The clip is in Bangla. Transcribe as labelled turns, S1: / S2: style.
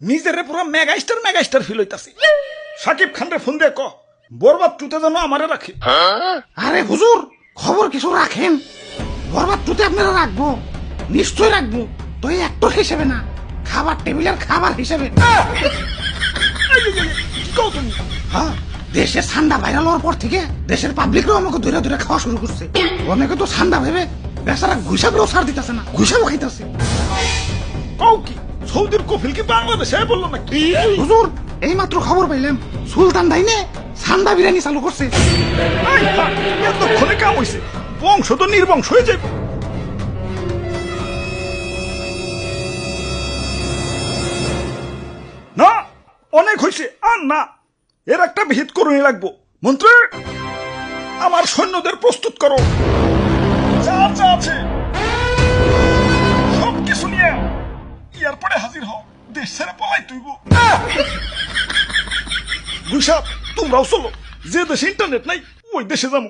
S1: নিজেরে পুরো মেগাস্টার ফিল হইতাছি। সাকিব খানরে ফোন দিয়ে ক বরবাদ টুতে যেন আমারে রাখে।
S2: আরে হুজুর খবর কিছু রাখেন, বরবাদ টুতে আপনারা রাখবো, নিশ্চয় রাখবো। তো এই অ্যাক্টর হিসেবে না, খাবার টেবিলের খাবার হিসেবে।
S1: কি কও তুমি?
S2: হ্যাঁ, দেশে ঠান্ডা ভাইরাল হওয়ার পর থেকে দেশের পাবলিকরাও আমাকে ধরে ধরে খাওয়া শুরু করছে। অনেকে তো ঠান্ডা ভেবে বেচারা ঘুষাবেও ছাড় দিতেছে না, ঘুষাবো খাইতেছে।
S1: কও কি সৌদির কফিল কি বাংলাদেশে বললো নাকি?
S2: হুজুর এই মাত্র খবর পাইলাম সুলতান ডাইনে ঠান্ডা বিরিয়ানি চালু করছে।
S1: এতক্ষণে কাম হইছে, বংশ তো নির্বংশ হয়ে যাবে। না অনেক হয়েছে, আর না, এর একটা বিহিত করণী লাগবো। মন্ত্রী, আমার সৈন্যদের প্রস্তুত করো, যা যা আছে সব কিছু নিয়ে এয়ারপোর্টে হাজির হও, দেশ ছেড়ে পলাই তুইব। গুইসাপ তোমরাও চলো, যে দেশে ইন্টারনেট নাই ওই দেশে যাবো।